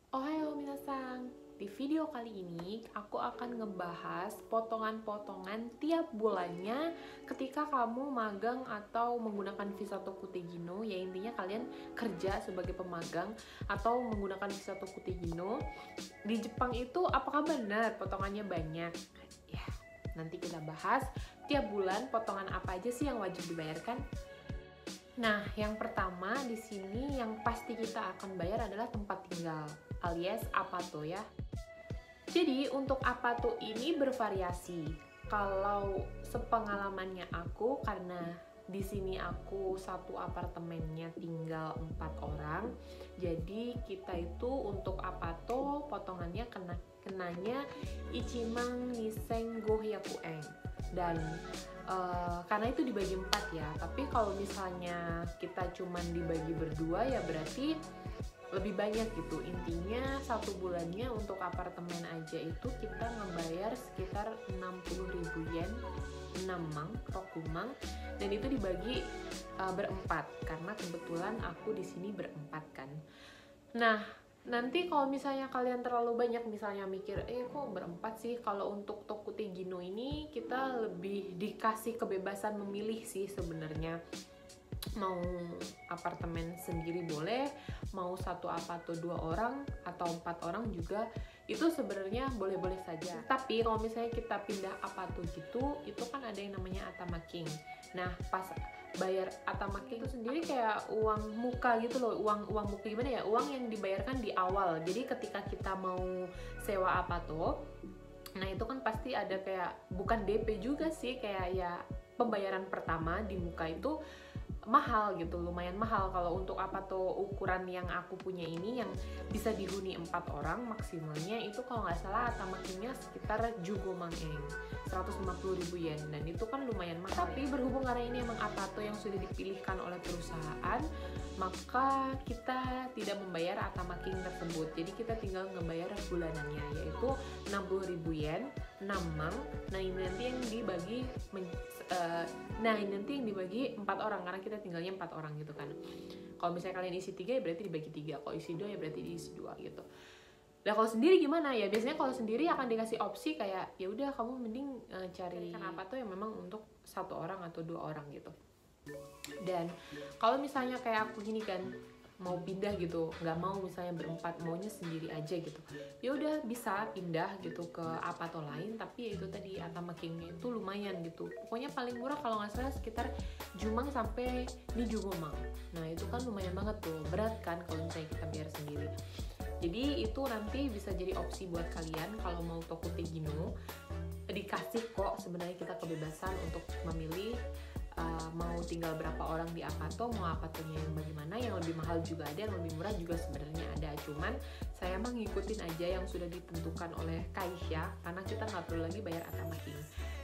Ohayo minasan, di video kali ini aku akan ngebahas potongan-potongan tiap bulannya ketika kamu magang atau menggunakan visa Tokutegino. Ya intinya kalian kerja sebagai pemagang atau menggunakan visa Tokutegino di Jepang itu. Apakah benar potongannya banyak? Ya, nanti kita bahas tiap bulan potongan apa aja sih yang wajib dibayarkan. Nah, yang pertama di sini yang pasti kita akan bayar adalah tempat tinggal alias apato ya. Jadi untuk apato ini bervariasi. Kalau sepengalamannya aku, karena di sini aku satu apartemennya tinggal 4 orang, jadi kita itu untuk apato potongannya kenanya ichimang niseng gohyakueng. Dan karena itu dibagi 4 ya, tapi kalau misalnya kita cuman dibagi berdua ya berarti lebih banyak gitu. Intinya satu bulannya untuk apartemen aja itu kita ngebayar sekitar 60.000 yen, 6 mang, rokumang, dan itu dibagi berempat karena kebetulan aku di sini berempat kan. Nah, nanti kalau misalnya kalian terlalu banyak misalnya mikir, kok berempat sih? Kalau untuk Tokutegino ini kita lebih dikasih kebebasan memilih sih sebenarnya. Mau apartemen sendiri boleh, mau satu apato 2 orang atau 4 orang juga itu sebenarnya boleh-boleh saja. Tapi kalau misalnya kita pindah apato gitu, itu kan ada yang namanya atamaking. Nah, pas bayar atamaking itu sendiri kayak uang muka gitu loh. Uang muka gimana ya? Uang yang dibayarkan di awal. Jadi ketika kita mau sewa apato, nah itu kan pasti ada kayak, bukan DP juga sih, kayak ya pembayaran pertama di muka itu mahal gitu, lumayan mahal. Kalau untuk apato ukuran yang aku punya ini yang bisa dihuni 4 orang maksimalnya itu kalau nggak salah atamakinya sekitar jugomangeng, 150.000 yen, dan itu kan lumayan mahal. Tapi berhubung karena ini emang apato yang sudah dipilihkan oleh perusahaan, maka kita tidak membayar atamaking tersebut. Jadi kita tinggal ngebayar bulanannya, yaitu 60.000 yen, 6 mang. Nah ini nanti yang dibagi 4 orang karena kita tinggalnya 4 orang gitu kan. Kalau misalnya kalian isi 3 ya berarti dibagi 3, kalau isi 2 ya berarti diisi 2 gitu. Nah kalau sendiri gimana ya? Biasanya kalau sendiri akan dikasih opsi kayak ya udah kamu mending cari apa tuh yang memang untuk 1 orang atau 2 orang gitu. Dan kalau misalnya kayak aku gini kan, mau pindah gitu, nggak mau misalnya berempat, maunya sendiri aja gitu, ya udah bisa pindah gitu ke apato lain. Tapi ya itu tadi atamakingnya itu lumayan gitu, pokoknya paling murah kalau nggak salah sekitar jumang sampai di jugomang. Nah itu kan lumayan banget tuh, berat kan kalau misalnya kita bayar sendiri. Jadi itu nanti bisa jadi opsi buat kalian kalau mau Tokutegino. Dikasih kok sebenarnya kita kebebasan untuk memilih mau tinggal berapa orang di apato, mau apatonya yang bagaimana, yang lebih mahal juga ada, yang lebih murah juga sebenarnya ada. Cuman saya mah ngikutin aja yang sudah ditentukan oleh Kaisha karena kita nggak perlu lagi bayar atamaking.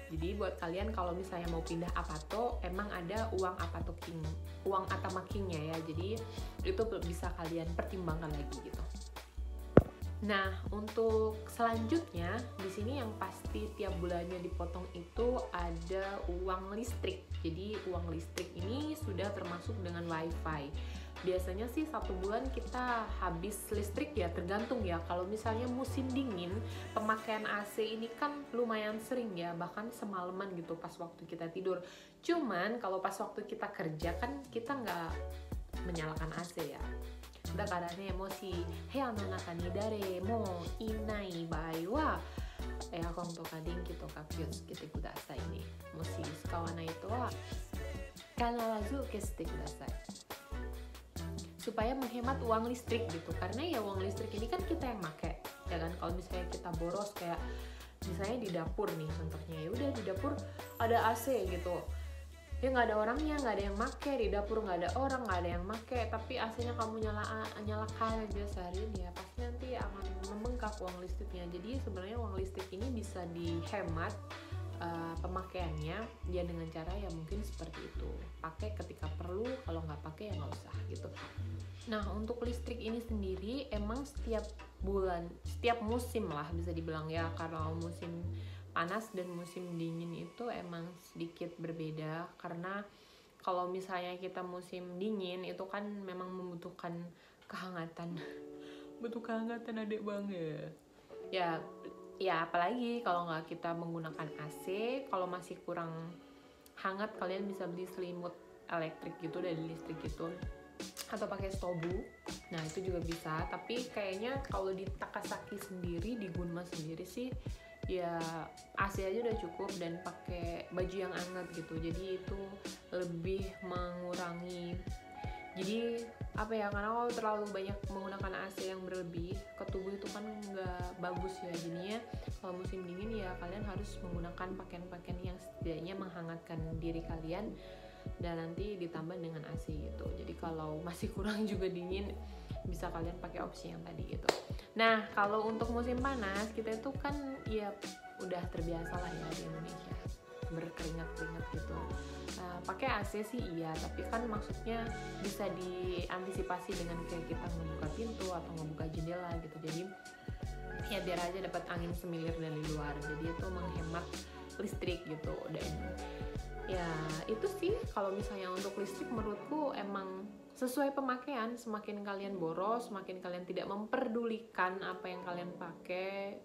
Jadi buat kalian kalau misalnya mau pindah apato, emang ada uang atamakingnya ya. Jadi itu bisa kalian pertimbangkan lagi gitu. Nah, untuk selanjutnya di sini yang pasti tiap bulannya dipotong itu ada uang listrik. Jadi uang listrik ini sudah termasuk dengan wifi. Biasanya sih 1 bulan kita habis listrik ya, tergantung ya. Kalau misalnya musim dingin, pemakaian AC ini kan lumayan sering ya, bahkan semalaman gitu pas waktu kita tidur. Cuman kalau pas waktu kita kerja kan kita nggak menyalakan AC ya. だからね、もし部屋の中に誰もいない場合はエアコンとか電気とか気をつけてくださいね。もし使わない人は必ず消してください supaya menghemat uang listrik gitu. Karena ya uang listrik ini kan kita yang make ya kan. Kalau misalnya kita boros kayak misalnya di dapur nih contohnya, ya udah di dapur ada AC gitu, ya nggak ada orangnya, nggak ada yang make di dapur, nggak ada orang, nggak ada yang make, tapi AC-nya kamu nyalakan aja seharian, ya pasti nanti akan membengkak uang listriknya. Jadi sebenarnya uang listrik ini bisa dihemat pemakaiannya ya dengan cara ya mungkin seperti itu, pakai ketika perlu, kalau nggak pakai ya nggak usah gitu. Nah untuk listrik ini sendiri emang setiap bulan, setiap musim lah bisa dibilang ya, karena musim panas dan musim dingin itu emang sedikit berbeda. Karena kalau misalnya kita musim dingin itu kan memang membutuhkan kehangatan butuh kehangatan adek bang ya. Ya apalagi kalau nggak kita menggunakan AC, kalau masih kurang hangat kalian bisa beli selimut elektrik gitu dari listrik gitu, atau pakai stobu. Nah itu juga bisa, tapi kayaknya kalau di Takasaki sendiri, di Gunma sendiri sih ya AC aja udah cukup, dan pakai baju yang hangat gitu, jadi itu lebih mengurangi. Jadi apa ya, karena kalau terlalu banyak menggunakan AC yang berlebih ke tubuh itu kan nggak bagus ya. Jadinya kalau musim dingin ya kalian harus menggunakan pakaian-pakaian yang setidaknya menghangatkan diri kalian, dan nanti ditambah dengan AC gitu. Jadi kalau masih kurang juga dingin, bisa kalian pakai opsi yang tadi gitu. Nah kalau untuk musim panas, kita itu kan ya udah terbiasa lah ya di Indonesia berkeringat-keringat gitu. Pakai AC sih iya, tapi kan maksudnya bisa diantisipasi dengan kayak kita ngebuka pintu atau ngebuka jendela gitu. Jadi ya biar aja dapat angin semilir dari luar, jadi itu menghemat listrik gitu. Dan ya itu sih kalau misalnya untuk listrik, menurutku emang sesuai pemakaian. Semakin kalian boros, semakin kalian tidak memperdulikan apa yang kalian pakai,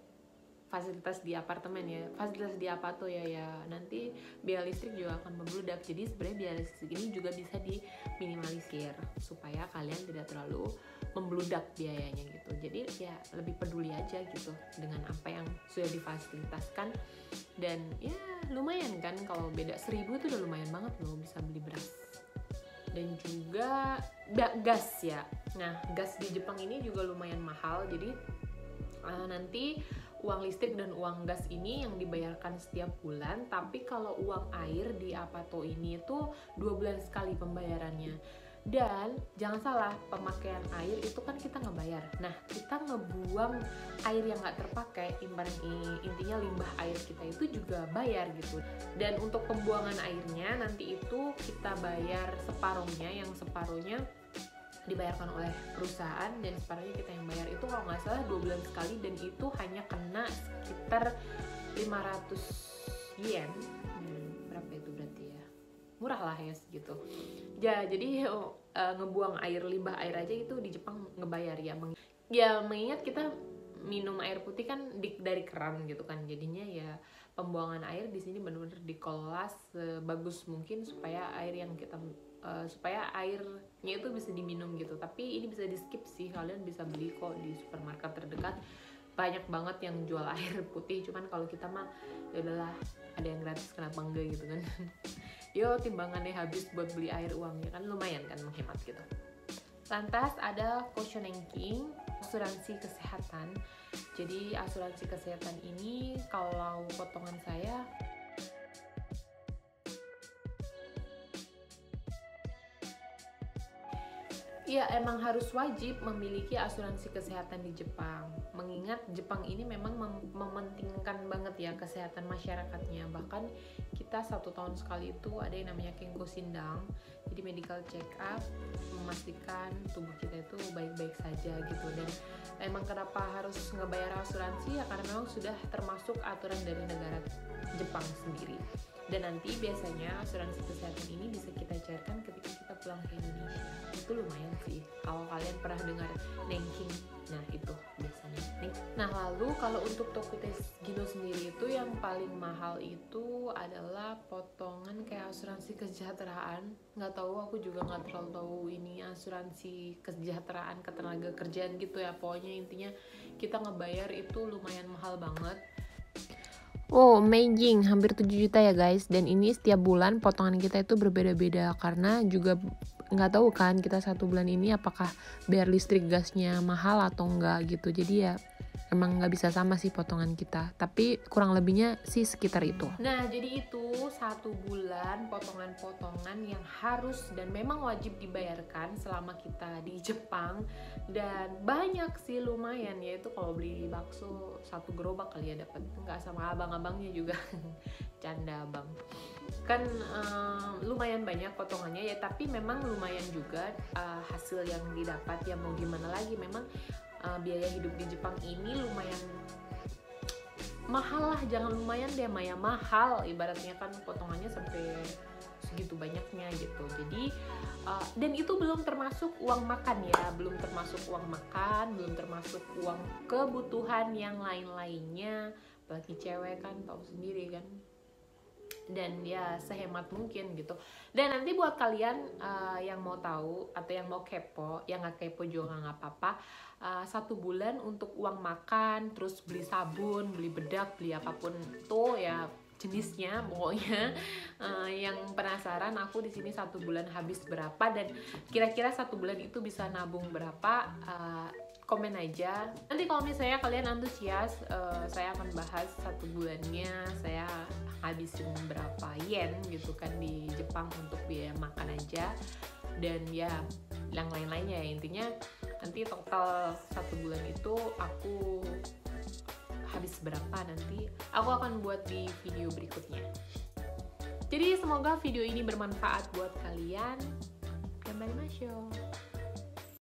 fasilitas di apartemen ya, fasilitas di apa tuh ya nanti biaya listrik juga akan membludak. Jadi sebenarnya biaya listrik ini juga bisa diminimalisir supaya kalian tidak terlalu membludak biayanya gitu. Jadi ya lebih peduli aja gitu dengan apa yang sudah difasilitaskan. Dan ya lumayan kan, kalau beda 1.000 itu udah lumayan banget loh bisa beli beras. Dan juga gas ya. Nah gas di Jepang ini juga lumayan mahal, jadi nanti uang listrik dan uang gas ini yang dibayarkan setiap bulan, tapi kalau uang air di Apato ini itu 2 bulan sekali pembayarannya. Dan jangan salah, pemakaian air itu kan kita ngebayar. Nah kita ngebuang air yang nggak terpakai, intinya limbah air kita itu juga bayar gitu. Dan untuk pembuangan airnya nanti itu kita bayar separuhnya, yang separuhnya dibayarkan oleh perusahaan dan separuhnya kita yang bayar. Itu kalau nggak salah 2 bulan sekali, dan itu hanya kena sekitar 500 yen. Berapa itu berarti ya? Murah lah ya segitu. Ya jadi ngebuang air, limbah air aja itu di Jepang ngebayar ya. Mengingat kita minum air putih kan dari keran gitu kan, jadinya ya pembuangan air di sini benar-benar dikelola sebagus mungkin supaya air yang kita supaya airnya itu bisa diminum gitu. Tapi ini bisa di skip sih, kalian bisa beli kok di supermarket terdekat, banyak banget yang jual air putih. Cuman kalau kita mah ya udahlah, ada yang gratis kenapa enggak gitu kan. Yo timbangannya habis buat beli air, uangnya kan lumayan kan, menghemat gitu. Lantas ada Koshonenking, asuransi kesehatan. Jadi asuransi kesehatan ini kalau potongan saya ya emang harus wajib memiliki asuransi kesehatan di Jepang. Mengingat Jepang ini memang mementingkan banget ya kesehatan masyarakatnya. Bahkan kita 1 tahun sekali itu ada yang namanya Kenko Shindang, jadi medical check up, memastikan tubuh kita itu baik-baik saja gitu. Dan emang kenapa harus ngebayar asuransi ya, karena memang sudah termasuk aturan dari negara Jepang sendiri. Dan nanti biasanya asuransi kesehatan ini bisa kita cairkan ketika kita pulang ke Indonesia. Itu lumayan sih kalau kalian pernah dengar Nenking. Nah itu biasanya. Nah lalu kalau untuk Tokute Gino sendiri itu yang paling mahal itu adalah potongan kayak asuransi kesejahteraan. Nggak tahu, aku juga nggak terlalu tahu ini asuransi kesejahteraan ketenaga kerjaan gitu ya. Pokoknya intinya kita ngebayar itu lumayan mahal banget. Oh, amazing, hampir 7 juta ya guys. Dan ini setiap bulan potongan kita itu berbeda-beda, karena juga nggak tahu kan kita 1 bulan ini apakah bayar listrik gasnya mahal atau enggak gitu. Jadi ya emang nggak bisa sama sih potongan kita, tapi kurang lebihnya sih sekitar itu. Nah jadi itu 1 bulan potongan-potongan yang harus dan memang wajib dibayarkan selama kita di Jepang. Dan banyak sih, lumayan ya, itu kalau beli bakso 1 gerobak kali ya dapat, nggak sama abang-abangnya juga. Canda abang kan. Lumayan banyak potongannya ya, tapi memang lumayan juga hasil yang didapat ya. Mau gimana lagi, memang biaya hidup di Jepang ini lumayan mahal lah, jangan lumayan deh, mahal ibaratnya kan, potongannya sampai segitu banyaknya gitu. Jadi Dan itu belum termasuk uang makan ya, belum termasuk uang makan, belum termasuk uang kebutuhan yang lain-lainnya. Bagi cewek kan tahu sendiri kan. Dan ya sehemat mungkin gitu. Dan nanti buat kalian yang mau tahu atau yang mau kepo, yang nggak kepo juga nggak apa-apa. 1 bulan untuk uang makan, terus beli sabun, beli bedak, beli apapun tuh ya jenisnya pokoknya. Yang penasaran aku di sini 1 bulan habis berapa dan kira-kira 1 bulan itu bisa nabung berapa, komen aja. Nanti kalau misalnya kalian antusias, saya akan bahas 1 bulannya saya habisin berapa yen gitu kan di Jepang untuk biaya makan aja, dan ya yang lain-lainnya ya. Intinya nanti total 1 bulan itu aku habis berapa nanti aku akan buat di video berikutnya. Jadi semoga video ini bermanfaat buat kalian. Ganbarimashou.